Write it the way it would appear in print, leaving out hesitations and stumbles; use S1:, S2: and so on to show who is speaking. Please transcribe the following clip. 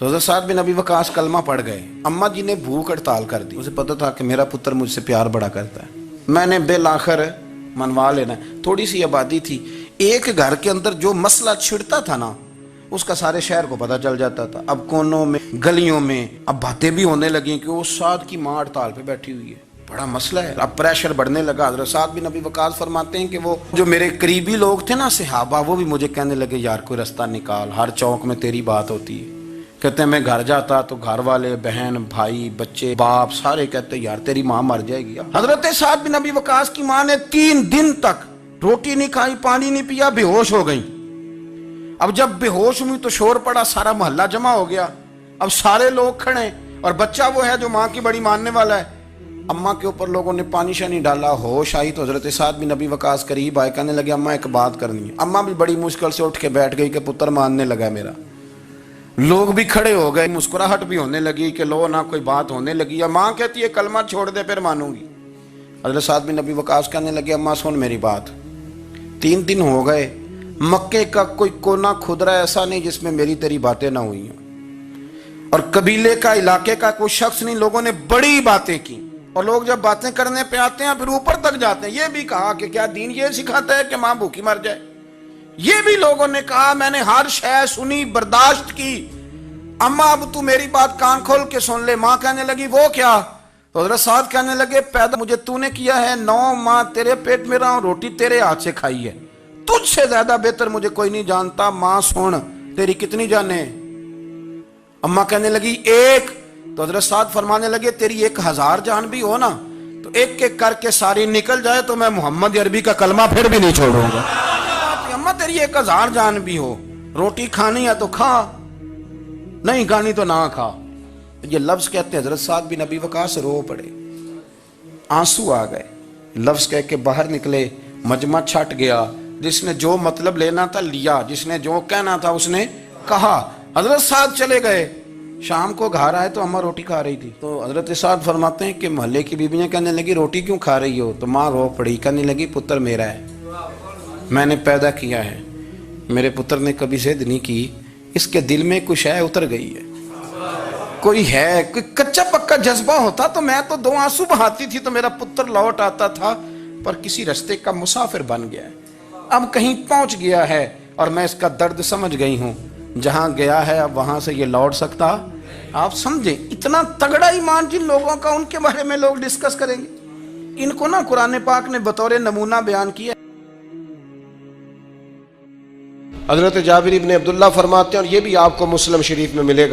S1: तो हज़रत साद बिन अबी वकास कलमा पढ़ गए। अम्मा जी ने भूख हड़ताल कर दी। उसे पता था कि मेरा पुत्र मुझसे प्यार बड़ा करता है, मैंने बिल आखिर मनवा लेना। थोड़ी सी आबादी थी, एक घर के अंदर जो मसला छिड़ता था ना उसका सारे शहर को पता चल जाता था। अब कोनों में गलियों में अब बातें भी होने लगी कि वो साद की माँ हड़ताल पे बैठी हुई है, बड़ा मसला है। अब प्रेशर बढ़ने लगा। हज़रत साद बिन अबी वकास फरमाते हैं कि वो जो मेरे करीबी लोग थे ना सहाबा, वो भी मुझे कहने लगे यार कोई रास्ता निकाल, हर चौक में तेरी बात होती है। कहते हैं मैं घर जाता तो घर वाले, बहन, भाई, बच्चे, बाप सारे कहते यार तेरी माँ मर जाएगी। हजरत साद बिन अबी वकास की माँ ने 3 दिन तक रोटी नहीं खाई, पानी नहीं पिया, बेहोश हो गई। अब जब बेहोश हुई तो शोर पड़ा, सारा मोहल्ला जमा हो गया। अब सारे लोग खड़े और बच्चा वो है जो माँ की बड़ी मानने वाला है। अम्मा के ऊपर लोगों ने पानी शानी डाला, होश आई तो हजरत साद बिन अबी वकास करीब आए, कहने लगे अम्मा एक बात करनी है। अम्मा भी बड़ी मुश्किल से उठ के बैठ गई कि पुत्र मानने लगा मेरा। लोग भी खड़े हो गए, मुस्कुराहट भी होने लगी कि लो ना कोई बात होने लगी। या माँ कहती है कलमा छोड़ दे फिर मानूंगी। हजरत साद बिन अबी वकास कहने लगे अम्मा सुन मेरी बात, 3 दिन हो गए, मक्के का कोई कोना खुदरा ऐसा नहीं जिसमें मेरी तेरी बातें ना हुई हों, और कबीले का, इलाके का कोई शख्स नहीं। लोगों ने बड़ी बातें की, और लोग जब बातें करने पे आते हैं फिर ऊपर तक जाते हैं। ये भी कहा कि क्या दीन ये सिखाता है कि माँ भूखी मर जाए। ये भी लोगों ने कहा, मैंने हर शय सुनी, बर्दाश्त की। अम्मा अब तू मेरी बात कान खोल के सुन ले। माँ कहने लगी वो क्या? तो हज़रत साद कहने लगे पैदा मुझे तूने किया है, 9 माह तेरे पेट में रहा हूं, रोटी तेरे हाथ से खाई है, तुझसे ज्यादा बेहतर मुझे कोई नहीं जानता। माँ सुन तेरी कितनी जाने? अम्मा कहने लगी 1। तो हज़रत साद फरमाने लगे तेरी 1000 जान भी हो ना तो एक एक करके सारी निकल जाए तो मैं मोहम्मद अरबी का कलमा फिर भी नहीं छोड़ूंगा। अम्मा तेरी 1000 जान भी हो, रोटी खानी है तो खा, नहीं खानी तो ना खा। ये लफ्ज कहते हैं हजरत साद बिन अबी वकास रो पड़े, आंसू आ गए। लफ्ज कह के बाहर निकले, मजमा छट गया। जिसने जो मतलब लेना था लिया, जिसने जो कहना था उसने कहा। हजरत साद चले गए। शाम को घर आए तो अम्मा रोटी खा रही थी। तो हजरत साद फरमाते हैं कि मोहल्ले की बीबियां कहने लगी रोटी क्यों खा रही हो? तो माँ रो पड़ी, कहने लगी पुत्र मेरा है, मैंने पैदा किया है, मेरे पुत्र ने कभी जिद नहीं की, इसके दिल में कुछ है उतर गई है, कोई है, कोई कच्चा पक्का जज्बा होता तो मैं तो 2 आंसू बहाती थी तो मेरा पुत्र लौट आता था, पर किसी रास्ते का मुसाफिर बन गया है, अब कहीं पहुंच गया है और मैं इसका दर्द समझ गई हूं, जहां गया है अब वहां से ये लौट सकता। आप समझे इतना तगड़ा ईमान जिन लोगों का, उनके बारे में लोग डिस्कस करेंगे। इनको ना कुरान पाक ने बतौर नमूना बयान किया।
S2: हजरत जाबिर इब्न अब्दुल्ला फरमाते हैं, और ये भी आपको मुस्लिम शरीफ में मिलेगा।